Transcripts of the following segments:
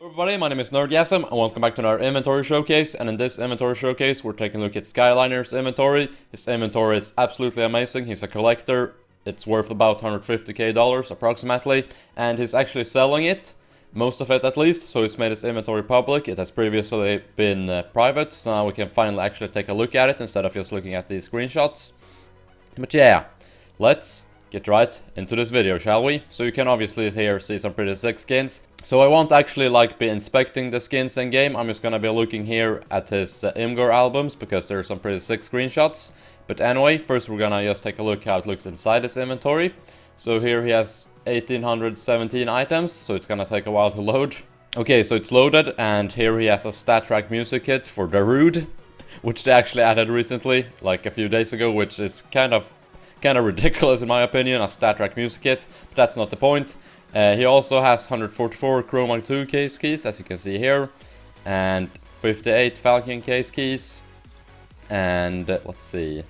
Hello everybody, my name is Nerdgasm and welcome back to another inventory showcase. And in this inventory showcase we're taking a look at Skyliner's inventory. His inventory is absolutely amazing. He's a collector. It's worth about $150k approximately, and he's actually selling it, most of it at least, so he's made his inventory public. It has previously been private, so now we can finally actually take a look at it instead of just looking at these screenshots. But yeah, let's get right into this video, shall we? So you can obviously here see some pretty sick skins. So I won't actually be inspecting the skins in game. I'm just gonna be looking here at his Imgur albums because there's some pretty sick screenshots. But anyway, first we're gonna just take a look how it looks inside his inventory. So here he has 1817 items, so it's gonna take a while to load. Okay, so it's loaded, and here he has a Stattrak music kit for Darude, which they actually added recently, like a few days ago, which is kind of ridiculous in my opinion, a Stattrak music kit, but that's not the point. He also has 144 Chroma 2 case keys, as you can see here, and 58 Falcon case keys, and let's see,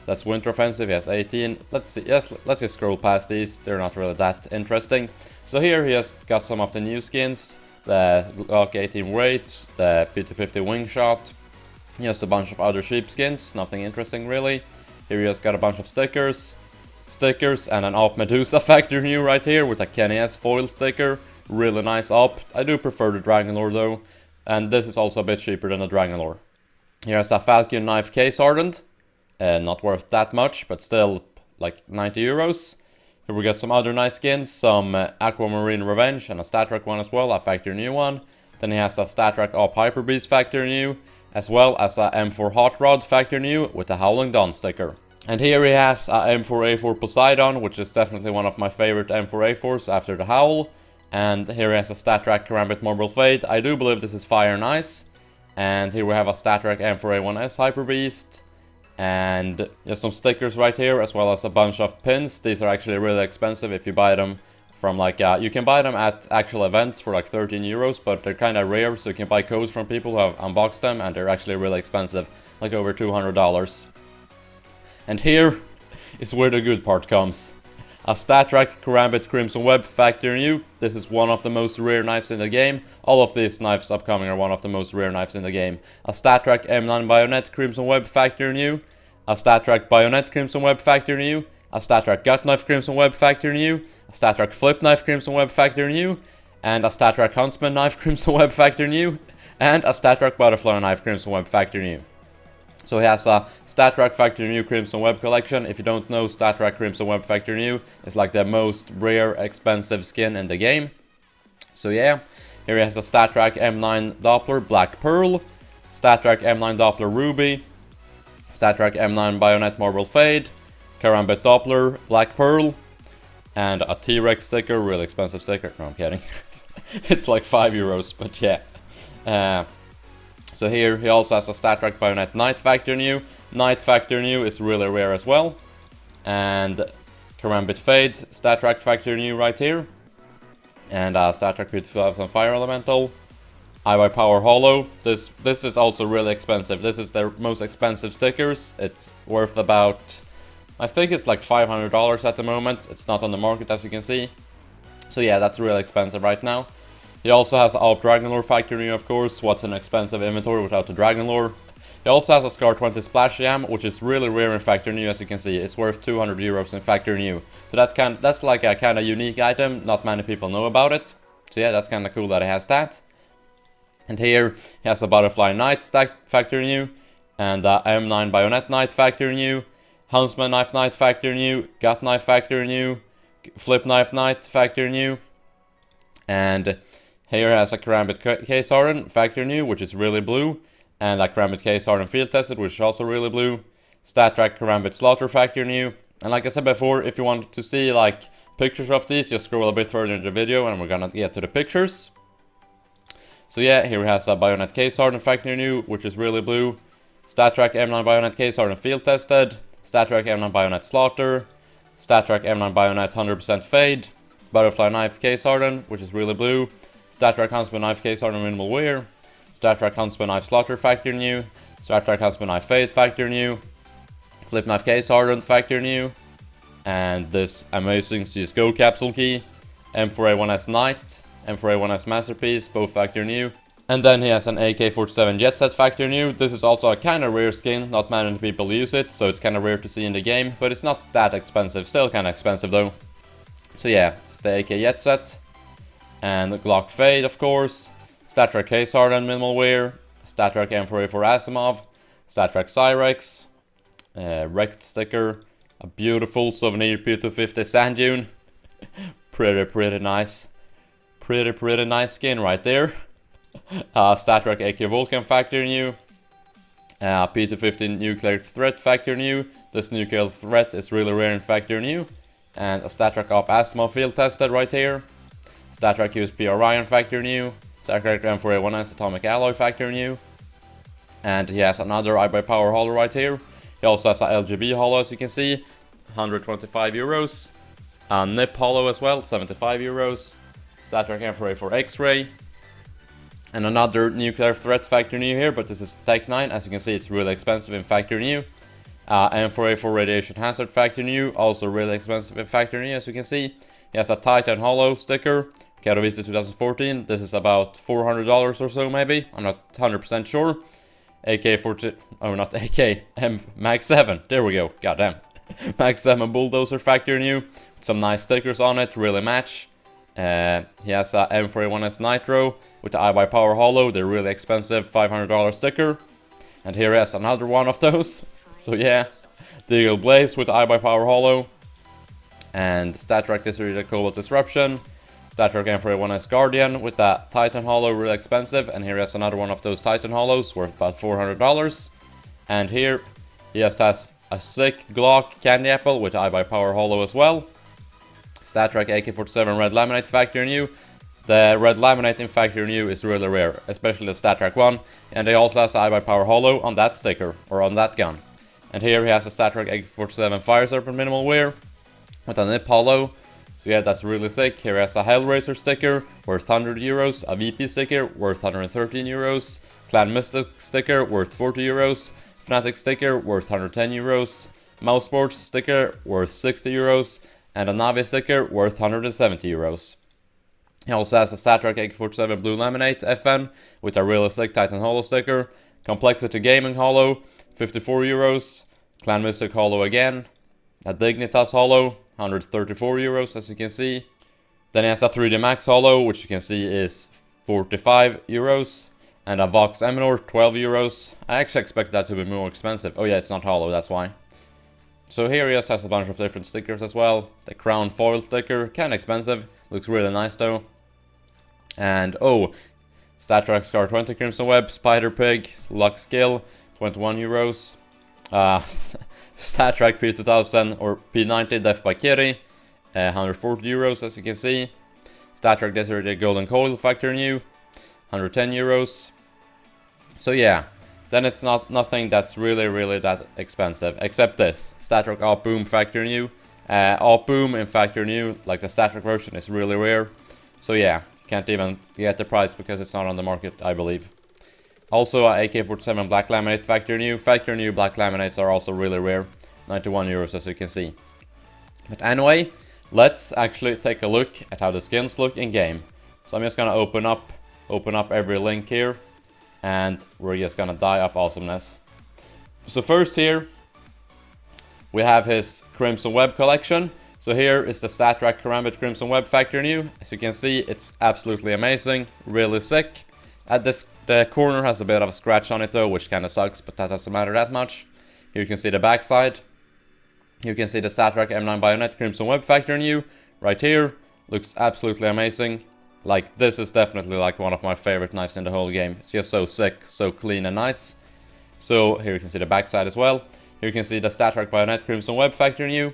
that's Winter Offensive, he has 18, let's see, yes, let's just scroll past these, they're not really that interesting. So here he has got some of the new skins, the Glock 18 Wraiths, the P250 Wingshot, he has a bunch of other sheep skins, nothing interesting really. Here he has got a bunch of stickers, and an Op Medusa factory new right here with a Kenny S foil sticker. Really nice op. I do prefer the Dragon Lore though, and this is also a bit cheaper than the Dragon Lore. Here's a Falcon knife case Hardened, not worth that much, but still like 90 euros. Here we got some other nice skins, some Aquamarine Revenge and a Stattrak one as well, a factory new one. Then he has a Stattrak Op Hyper Beast factory new, as well as a M4 Hot Rod factory new with a Howling Dawn sticker. And here he has a M4A4 Poseidon, which is definitely one of my favorite M4A4s after the Howl. And here he has a Stattrak Karambit Marble Fade. I do believe this is Fire and Ice. And here we have a Stattrak M4A1S Hyper Beast. And just some stickers right here, as well as a bunch of pins. These are actually really expensive if you buy them from you can buy them at actual events for like 13 euros, but they're kind of rare, so you can buy codes from people who have unboxed them, and they're actually really expensive, like over $200. And here is where the good part comes. A Stattrak Karambit Crimson Web factory new. This is one of the most rare knives in the game. All of these knives upcoming are one of the most rare knives in the game. A Stattrak M9 Bayonet Crimson Web factory new. A Stattrak Bayonet Crimson Web factory new. A Stattrak Gut Knife Crimson Web factory new. A Stattrak Flip Knife Crimson Web factory new. And a Stattrak Huntsman Knife Crimson Web factory new. And a Stattrak Butterfly Knife Crimson Web factory new. So he has a Stattrak Factory New Crimson Web collection. If you don't know, Stattrak Crimson Web Factory New is like the most rare, expensive skin in the game. So yeah, here he has a Stattrak M9 Doppler Black Pearl, Stattrak M9 Doppler Ruby, Stattrak M9 Bayonet Marble Fade, Karambit Doppler Black Pearl, and a T-Rex sticker, really expensive sticker. No, I'm kidding. It's like 5 euros, but yeah. So here he also has a Stattrak Bayonet Night Factory New. Night Factory New is really rare as well. And Karambit Fade, Stattrak Factory New right here. And Stattrak P2000 Fire Elemental. IY Power Hollow. This is also really expensive. This is their most expensive stickers. It's worth about, I think it's like $500 at the moment. It's not on the market, as you can see. So yeah, that's really expensive right now. He also has a Dragon Lore factory new, of course. What's an expensive inventory without the Dragon Lore? He also has a Scar 20 Splash Jam, which is really rare in factory new, as you can see. It's worth 200 euros in factory new. So that's like a kind of unique item. Not many people know about it. So yeah, that's kind of cool that he has that. And here he has a Butterfly Knight Stack factory new, and a M9 Bayonet Knight factory new, Huntsman Knife Knight factory new, Gut Knife factory new, Flip Knife Knight factory new, and here has a Karambit Case Hardened factory new, which is really blue, and a Karambit Case Hardened Field Tested, which is also really blue. Stattrak Karambit Slaughter factory new, and like I said before, if you want to see like pictures of these, just scroll a bit further in the video, and we're gonna get to the pictures. So yeah, here he has a Bayonet Case Hardened factory new, which is really blue. Stattrak M9 Bayonet Case Hardened Field Tested, Stattrak M9 Bayonet Slaughter, Stattrak M9 Bayonet 100% Fade, Butterfly Knife Case Hardened, which is really blue. Stattrak Huntsman Knife Case Hardened Minimal Wear, Stattrak Huntsman Knife Slaughter factory new, Stattrak Huntsman Knife Fade factory new, Flip Knife Case Hardened factory new, and this amazing CSGO capsule key, M4A1S Knight, M4A1S Masterpiece, both factory new. And then he has an AK-47 Jet Set factory new. This is also a kind of rare skin, not many people use it, so it's kind of rare to see in the game, but it's not that expensive, still kind of expensive though. So yeah, it's the AK Jet Set, and the Glock Fade of course, Stattrak Case Hardened Minimal Wear, Stattrak M4A4 Asimov, Stattrak Cyrex, Wrecked sticker, a beautiful souvenir P250 Sand Dune, pretty nice, pretty nice skin right there. Stattrak AK Vulcan factory new, P250 Nuclear Threat factory new. This nuclear threat is really rare in factory new. And a Stattrak Op Asimov field tested right here. Stattrak USP Orion factory new. Stattrak M4A1S Atomic Alloy factory new. And he has another iBuyPower holo right here. He also has a LGB holo, as you can see, 125 euros. A NIP holo as well, 75 euros. Stattrak M4A4 X-Ray. And another nuclear threat factory new here, but this is Tech 9. As you can see, it's really expensive in factory new. M4A4 Radiation Hazard factory new, also really expensive in factory new, as you can see. He has a Titan Holo sticker, Katowice 2014. This is about $400 or so, maybe. I'm not 100% sure. AK-40, oh not AK, Mag 7. There we go. Goddamn. Mag 7 Bulldozer factory new, with some nice stickers on it, really match. He has a M4A1S Nitro with the iBuyPower holo. They're really expensive, $500 sticker. And here he has another one of those. So yeah, Deagle Blaze with the iBuyPower holo. And Stattrak Distributed Cobalt Disruption. Stattrak M4A1S Guardian with that Titan holo, really expensive. And here he has another one of those Titan holos worth about $400. And here he just has a sick Glock Candy Apple with the iBuyPower holo as well. Stattrak AK-47 Red Laminate factory new. The red laminate in factory new is really rare, especially the Stattrak one. And he also has an iBuyPower holo on that sticker, or on that gun. And here he has a Stattrak AK-47 Fire Serpent Minimal Wear with a NIP holo. So yeah, that's really sick. Here he has a Hellraiser sticker worth 100 euros, a VP sticker worth 113 euros, Clan Mystic sticker worth 40 euros, Fnatic sticker worth 110 euros, Mouse Sports sticker worth 60 euros, and a Navi sticker worth 170 euros. He also has a Stattrak AK-47 Blue Laminate FN with a really sick Titan holo sticker, Complexity Gaming holo, 54 euros, Clan Mystic holo again, a Dignitas holo, 134 euros as you can see. Then he has a 3D Max holo, which you can see is 45 euros, and a Vox Eminor, 12 euros. I actually expect that to be more expensive. Oh yeah, it's not holo, that's why. So here he just has a bunch of different stickers as well. The Crown Foil sticker, kinda expensive, looks really nice though. And oh, Stattrak Scar 20 Crimson Web, Spider Pig, Luck Skill, 21 euros. Stattrak P2000 or P90 Death by Kitty, 140 euros as you can see. Stattrak Desert Golden Coil factory new, 110 euros. So yeah, then it's nothing that's really that expensive, except this Stattrak Op Boom factory new. Op Boom in factory new, like the Stattrak version, is really rare. So yeah, can't even get the price because it's not on the market, I believe. Also, AK-47 Black Laminate factory new. Factory new black laminates are also really rare, 91 euros as you can see. But anyway, let's actually take a look at how the skins look in game. So I'm just gonna open up every link here, and we're just gonna die of awesomeness. So first here, we have his Crimson Web collection. So here is the Stattrak Karambit Crimson Web factory new. As you can see, it's absolutely amazing, really sick. The corner has a bit of a scratch on it though, which kind of sucks, but that doesn't matter that much. Here you can see the backside. You can see the Stattrak M9 Bayonet Crimson Web factory new. Right here, looks absolutely amazing. Like, this is definitely like one of my favorite knives in the whole game. It's just so sick, so clean and nice. So here you can see the backside as well. Here you can see the Stattrak Bayonet Crimson Web factory new.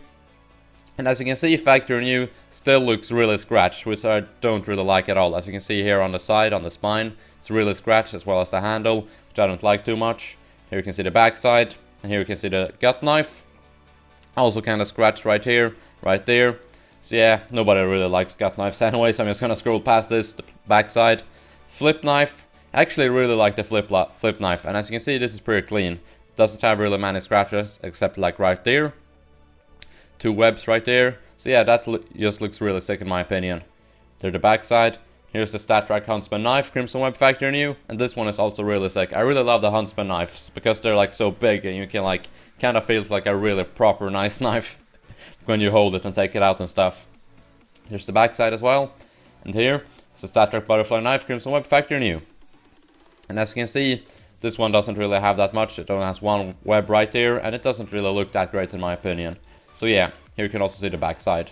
And as you can see, factory new still looks really scratched, which I don't really like at all. As you can see here on the side, on the spine, it's really scratched, as well as the handle, which I don't like too much. Here you can see the backside, and here you can see the gut knife. Also kind of scratched right here, right there. So yeah, nobody really likes gut knives anyway, so I'm just gonna scroll past this, the backside. Flip knife, I actually really like the flip knife, and as you can see, this is pretty clean. Doesn't have really many scratches, except like right there. 2 webs right there. So yeah, that just looks really sick in my opinion. There's the backside. Here's the Stattrak Huntsman knife, Crimson Web Factory New, and this one is also really sick. I really love the Huntsman knives, because they're like so big and you can like, kind of feels like a really proper nice knife when you hold it and take it out and stuff. Here's the backside as well, and here is the Stattrak Butterfly knife, Crimson Web Factory New. And as you can see, this one doesn't really have that much, it only has one web right here, and it doesn't really look that great in my opinion. So yeah, here you can also see the backside.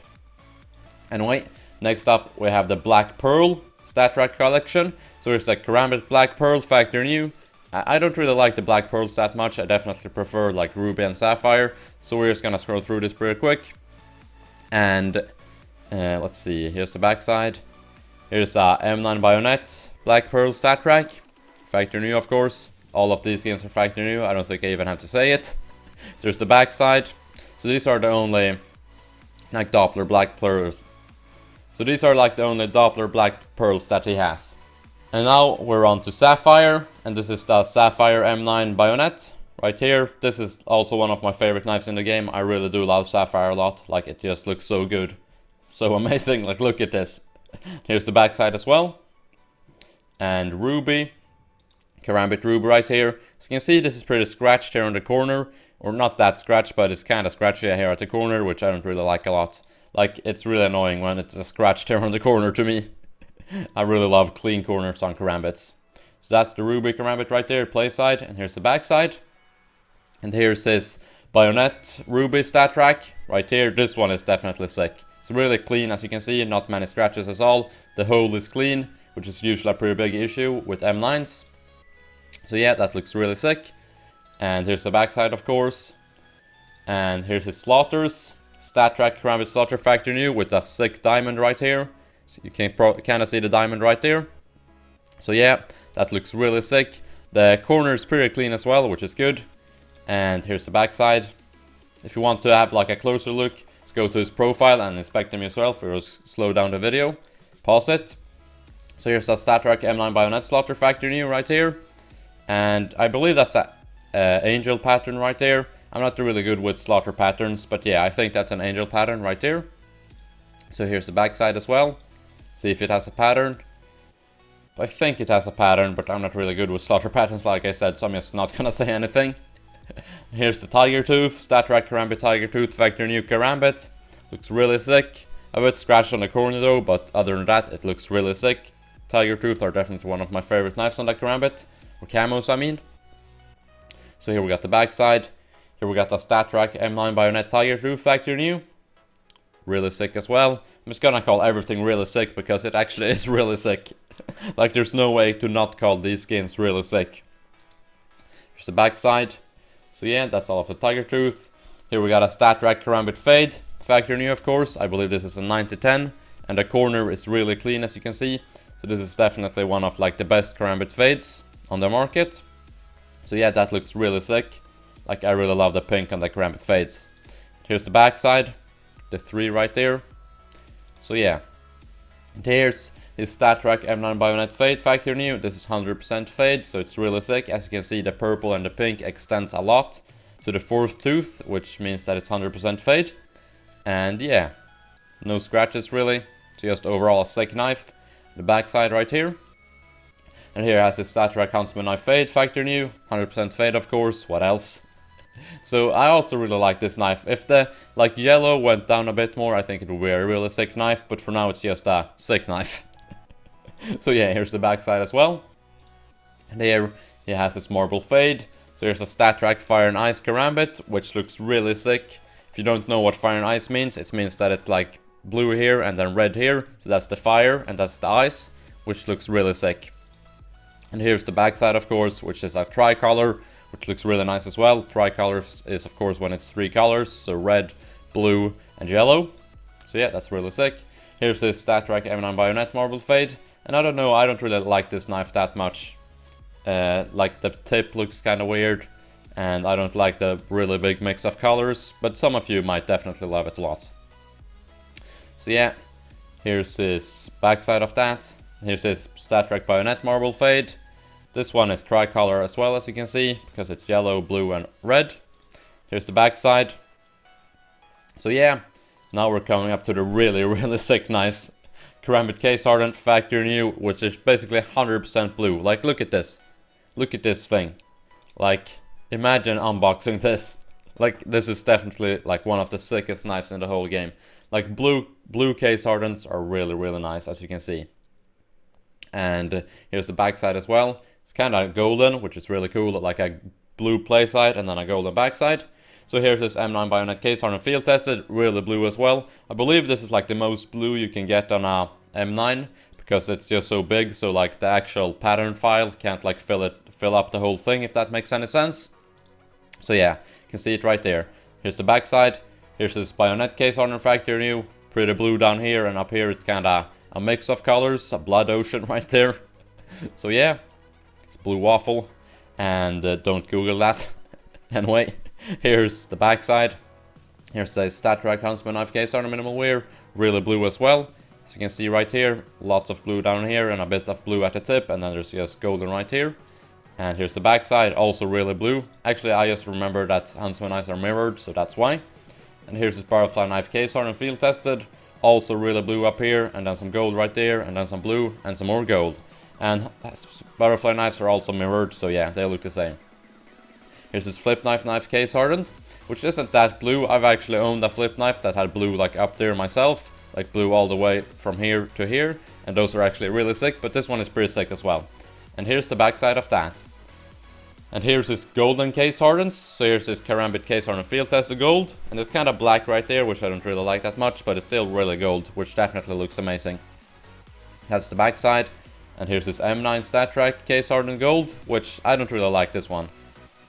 Anyway, next up we have the Black Pearl Stattrak collection. So here's the Karambit Black Pearl Factory New. I don't really like the Black Pearls that much, I definitely prefer like Ruby and Sapphire. So we're just gonna scroll through this pretty quick. And let's see, here's the backside. Here's M9 Bayonet Black Pearl Stattrak Factory New, of course. All of these skins are Factory New, I don't think I even have to say it. There's the backside. So these are the only like Doppler Black Pearls. So these are like the only Doppler Black Pearls that he has. And now we're on to Sapphire, and this is the Sapphire M9 Bayonet right here. This is also one of my favorite knives in the game. I really do love Sapphire a lot, like it just looks so good. So amazing, like look at this. Here's the backside as well. And Ruby, Karambit Ruby right here. As you can see, this is pretty scratched here on the corner. Or not that scratched, but it's kind of scratchy here at the corner, which I don't really like a lot. Like, it's really annoying when it's a scratched here on the corner to me. I really love clean corners on Karambits. So that's the Ruby Karambit right there, play side, and here's the backside. And here's his Bayonet Ruby Stattrak right here. This one is definitely sick. It's really clean, as you can see, not many scratches at all. The hole is clean, which is usually a pretty big issue with M9s. So yeah, that looks really sick. And here's the backside, of course. And here's his slaughters. Stattrak Karambit Slaughter Factory New with a sick diamond right here. So you can kind of see the diamond right there. So yeah, that looks really sick. The corner is pretty clean as well, which is good. And here's the backside. If you want to have like a closer look, just go to his profile and inspect him yourself, or just slow down the video. Pause it. So here's the Stattrak M9 Bayonet Slaughter Factory New right here. And I believe that's a angel pattern right there. I'm not really good with slaughter patterns, but yeah, I think that's an angel pattern right there. So here's the backside as well. See if it has a pattern. I think it has a pattern, but I'm not really good with slaughter patterns, like I said, so I'm just not gonna say anything. Here's the Tiger Tooth, Stattrak Karambit Tiger Tooth Factory New Karambit. Looks really sick. A bit scratched on the corner though, but other than that, it looks really sick. Tiger Tooth are definitely one of my favorite knives on that Karambit. Or camos, I mean. So here we got the backside. Here we got the Stattrak M9 Bayonet Tiger Tooth Factory New. Really sick as well. I'm just gonna call everything really sick because it actually is really sick. Like there's no way to not call these skins really sick. Here's the backside. So yeah, that's all of the Tiger Tooth. Here we got a Stattrak Karambit Fade Factory New, of course. I believe this is a 9-10, and the corner is really clean, as you can see. So this is definitely one of like the best Karambit Fades on the market. So yeah, that looks really sick. Like I really love the pink on the Karambit Fades. Here's the backside, the 3 right there. So yeah, and here's his Stattrak M9 Bayonet Fade Factory New. This is 100% fade, so it's really sick. As you can see, the purple and the pink extends a lot to the 4th tooth, which means that it's 100% fade. And yeah, no scratches really, just overall a sick knife. The backside right here. And here has his Stattrak Huntsman knife Fade Factory New, 100% fade of course, what else? So I also really like this knife. If the like yellow went down a bit more, I think it would be a really sick knife, but for now it's just a sick knife. So yeah, here's the backside as well. And here he has his marble fade. So here's a Stattrak Fire and Ice Karambit, which looks really sick. If you don't know what fire and ice means, it means that it's like blue here and then red here. So that's the fire and that's the ice, which looks really sick. And here's the backside, of course, which is a tricolor, which looks really nice as well. Tricolor is, of course, when it's 3 colors, so red, blue, and yellow. So yeah, that's really sick. Here's this Stattrak M9 Bayonet Marble Fade. And I don't know, I don't really like this knife that much. Like the tip looks kind of weird, and I don't like the really big mix of colors, but some of you might definitely love it a lot. So yeah, here's his backside of that. Here's his Stattrak Bayonet Marble Fade. This one is tricolor as well, as you can see, because it's yellow, blue, and red. Here's the backside. So yeah, now we're coming up to the really, really sick knives. Karambit case hardened, factory new, which is basically 100% blue. Like, look at this. Look at this thing. Like, imagine unboxing this. Like, this is definitely like one of the sickest knives in the whole game. Like, blue case hardens are really, really nice, as you can see. And here's the backside as well. It's kind of golden, which is really cool. Like a blue play side and then a golden backside. So here's this M9 Bayonet case hardened field tested, really blue as well. I believe this is like the most blue you can get on a M9 because it's just so big. So like the actual pattern file can't like fill up the whole thing, if that makes any sense. So yeah, you can see it right there. Here's the backside. Here's this Bayonet case hardened factory new, pretty blue down here, and up here it's kind of a mix of colors, a blood ocean right there. So yeah, it's blue waffle, and don't Google that. Anyway, here's the backside. Here's the Stattrak Huntsman knife case hardened minimal wear, really blue as well. As you can see right here, lots of blue down here and a bit of blue at the tip, and then there's just golden right here. And here's the backside, also really blue. Actually, I just remember that Huntsman knives are mirrored, so that's why. And here's this butterfly knife case hardened field tested, also really blue up here, and then some gold right there, and then some blue, and some more gold. And butterfly knives are also mirrored, so yeah, they look the same. Here's this flip knife case hardened, which isn't that blue. I've actually owned a flip knife that had blue like up there myself, like blue all the way from here to here, and those are actually really sick, but this one is pretty sick as well. And here's the backside of that. And here's this golden case hardens. So here's this Karambit case hardened field tested gold, and it's kind of black right there, which I don't really like that much, but it's still really gold, which definitely looks amazing. That's the backside. And here's this M9 Stattrak case hardened gold, which I don't really like this one.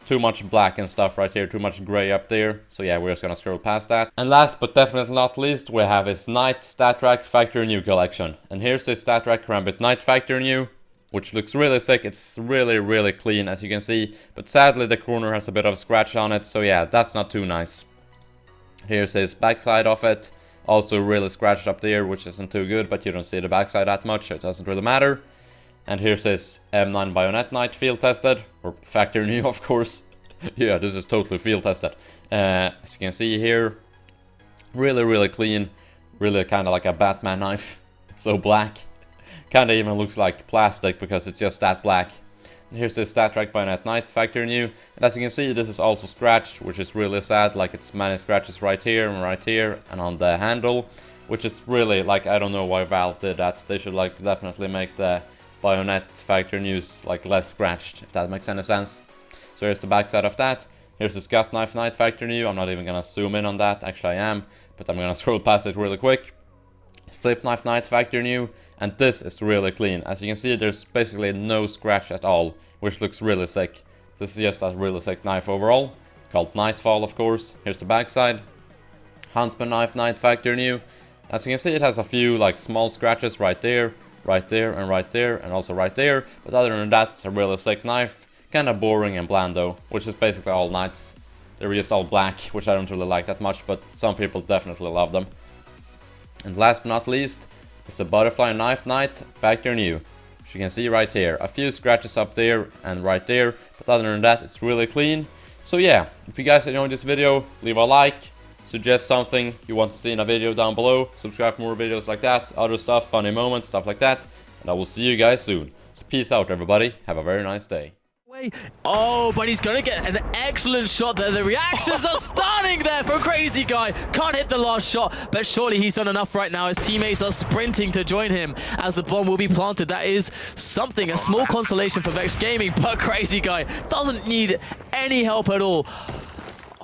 Too much black and stuff right here, too much gray up there. So yeah, we're just gonna scroll past that. And last but definitely not least, we have this Knight Stattrak Factory New collection. And here's this Stattrak Karambit Knight Factory New, which looks really sick. It's really, really clean, as you can see. But sadly, the corner has a bit of a scratch on it. So yeah, that's not too nice. Here's his backside of it. Also really scratched up there, which isn't too good, but you don't see the backside that much, so it doesn't really matter. And here's his M9 Bayonet Knight field tested, or factory new, of course. Yeah, this is totally field tested. As you can see here, really, really clean. Really kind of like a Batman knife. So black. Kind of even looks like plastic because it's just that black. And here's this Stattrak Bayonet Knight factory new. And as you can see, this is also scratched, which is really sad. Like, it's many scratches right here, and on the handle. Which is really, like, I don't know why Valve did that. They should, like, definitely make the Bayonet factory news like less scratched, if that makes any sense. So here's the backside of that. Here's the Gut Knife Knight factory new. I'm not even gonna zoom in on that, actually I am, but I'm gonna scroll past it really quick. Flip Knife Knight factory new, and this is really clean. As you can see, there's basically no scratch at all, which looks really sick. This is just a really sick knife overall, called Nightfall, of course. Here's the backside. Huntsman knife Knight factory new. As you can see, it has a few like small scratches right there, and also right there. But other than that, it's a really sick knife. Kind of boring and bland though, which is basically all knights. They're just all black, which I don't really like that much, but some people definitely love them. And last but not least, is the Butterfly Knife Knight factory new. Which you can see right here. A few scratches up there and right there, but other than that, it's really clean. So yeah, if you guys enjoyed this video, leave a like. Suggest something you want to see in a video down below. Subscribe for more videos like that, other stuff, funny moments, stuff like that. And I will see you guys soon. So peace out, everybody. Have a very nice day. Oh, but he's gonna get an excellent shot there. The reactions are stunning there from Crazy Guy. Can't hit the last shot, but surely he's done enough right now. His teammates are sprinting to join him as the bomb will be planted. That is something, a small consolation for Vex Gaming, but Crazy Guy doesn't need any help at all.